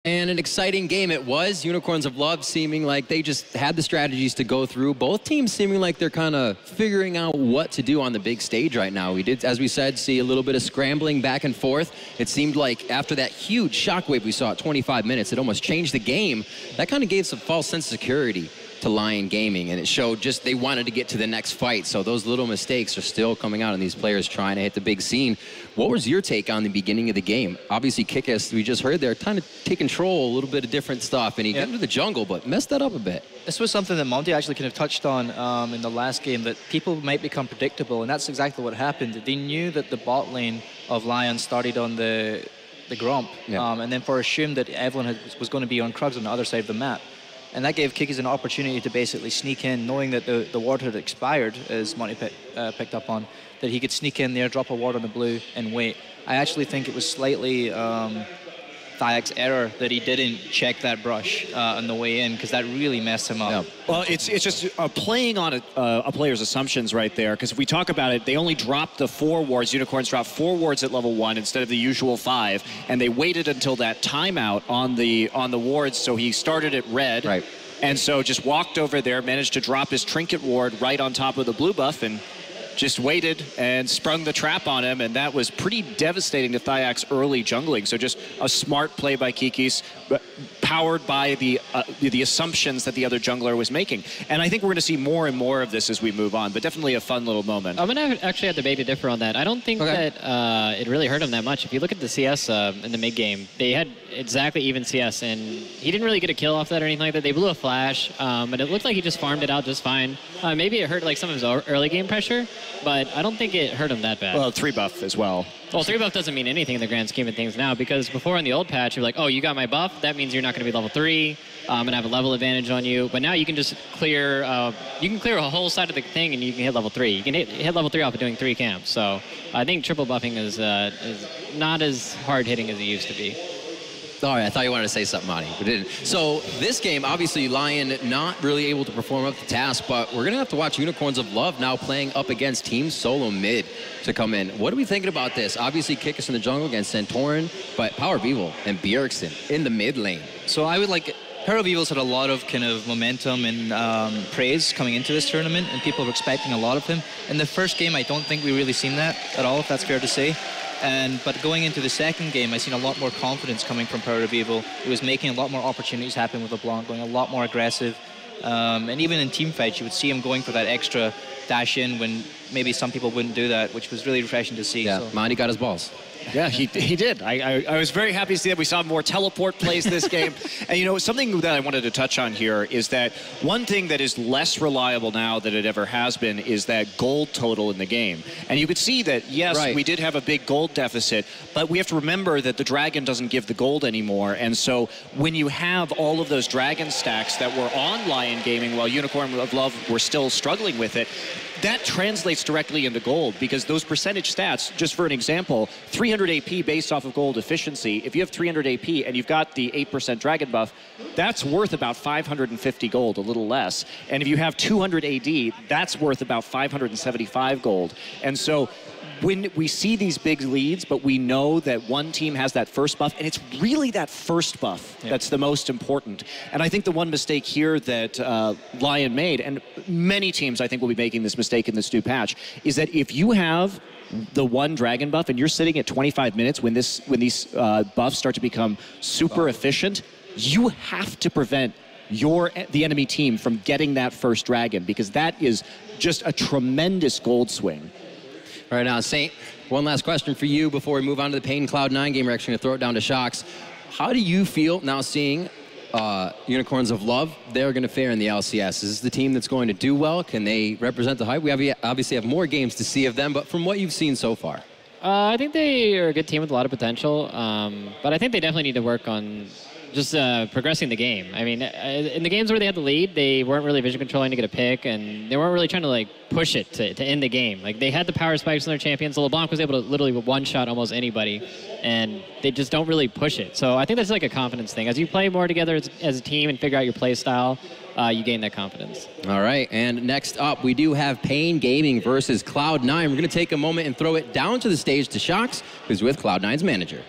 And an exciting game it was. Unicorns of Love seeming like they just had the strategies to go through. Both teams seeming like they're kind of figuring out what to do on the big stage right now. We did, as we said, see a little bit of scrambling back and forth. It seemed like after that huge shockwave we saw at 25 minutes, it almost changed the game. That kind of gave some false sense of security to Lyon Gaming, and it showed just they wanted to get to the next fight. So those little mistakes are still coming out in these players trying to hit the big scene. What was your take on the beginning of the game? Obviously, Kickus, we just heard there, trying to take control, a little bit of different stuff, and he got into the jungle, but messed that up a bit. This was something that Monty actually kind of touched on in the last game, that people might become predictable, and that's exactly what happened. They knew that the bot lane of Lyon started on the Gromp, and then assumed that Evelyn was going to be on Krugs on the other side of the map. And that gave Kikis an opportunity to basically sneak in, knowing that the ward had expired, as Monty picked up on, that he could sneak in there, drop a ward on the blue, and wait. I actually think it was slightly Thiak's error that he didn't check that brush on the way in, because that really messed him up. Yeah. Well, it's just playing on a player's assumptions right there, because if we talk about it, they only dropped the 4 wards. Unicorns dropped 4 wards at level 1 instead of the usual 5, and they waited until that timeout on the wards, so he started at red. Right. And so just walked over there, managed to drop his trinket ward right on top of the blue buff, and just waited and sprung the trap on him, and that was pretty devastating to Thiak's early jungling. So just a smart play by Kikis, but powered by the assumptions that the other jungler was making. And I think we're going to see more and more of this as we move on, but definitely a fun little moment. I'm going to actually have to beg to differ on that. I don't think that it really hurt him that much. If you look at the CS in the mid game, they had exactly even CS, and he didn't really get a kill off that or anything like that. They blew a flash, but it looked like he just farmed it out just fine. Maybe it hurt like some of his early game pressure, but I don't think it hurt him that bad. Well, 3 buff as well. Well, 3 buff doesn't mean anything in the grand scheme of things now, because before in the old patch, you're like, oh, you got my buff, that means you're not going to be level 3, I'm going to have a level advantage on you. But now you can just clear, you can clear a whole side of the thing and you can hit level 3. You can hit level 3 off of doing 3 camps. So I think triple buffing is not as hard hitting as it used to be. All right, I thought you wanted to say something, Monty, but didn't. So this game, obviously, Lyon not really able to perform up to task, but we're going to have to watch Unicorns of Love now playing up against Team Solo Mid to come in. What are we thinking about this? Obviously, Kickus in the jungle against Santorin, but Power of Evil and Bjergsen in the mid lane. So I would like... Power of Evil's had a lot of kind of momentum and praise coming into this tournament, and people are expecting a lot of him. In the first game, I don't think we really seen that at all, if that's fair to say. But going into the second game, I've seen a lot more confidence coming from Power of Evil. He was making a lot more opportunities happen with LeBlanc, going a lot more aggressive. And even in team fights, you would see him going for that extra dash in when maybe some people wouldn't do that, which was really refreshing to see. Yeah, so. Monty got his balls. Yeah, he did. I was very happy to see that. We saw more teleport plays this game. And, you know, something that I wanted to touch on here is that one thing that is less reliable now than it ever has been is that gold total in the game. And you could see that, yes, we did have a big gold deficit, but we have to remember that the dragon doesn't give the gold anymore. And so when you have all of those dragon stacks that were on Lyon Gaming while Unicorn of Love were still struggling with it, that translates directly into gold, because those percentage stats, just for an example, 300 AP based off of gold efficiency, if you have 300 AP and you've got the 8% dragon buff, that's worth about 550 gold, a little less. And if you have 200 AD, that's worth about 575 gold. And so when we see these big leads, but we know that one team has that first buff, and it's really that first buff that's the most important. And I think the one mistake here that Lyon made, and many teams I think will be making this mistake in this new patch, is that if you have the one dragon buff and you're sitting at 25 minutes when these buffs start to become super efficient, you have to prevent the enemy team from getting that first dragon, because that is just a tremendous gold swing. Right now, Saint, one last question for you before we move on to the Pain Cloud9 game. We're actually going to throw it down to Shocks. How do you feel now seeing Unicorns of Love? They're going to fare in the LCS. Is this the team that's going to do well? Can they represent the hype? We obviously have more games to see of them, but from what you've seen so far? I think they are a good team with a lot of potential, but I think they definitely need to work on just progressing the game. I mean, in the games where they had the lead, they weren't really vision controlling to get a pick, and they weren't really trying to like push it to end the game. Like, they had the power spikes on their champions, so LeBlanc was able to literally one-shot almost anybody, and they just don't really push it. So I think that's like a confidence thing. As you play more together as a team and figure out your play style, you gain that confidence. All right, and next up, we do have Pain Gaming versus Cloud9. We're going to take a moment and throw it down to the stage to Shocks, who's with Cloud9's manager.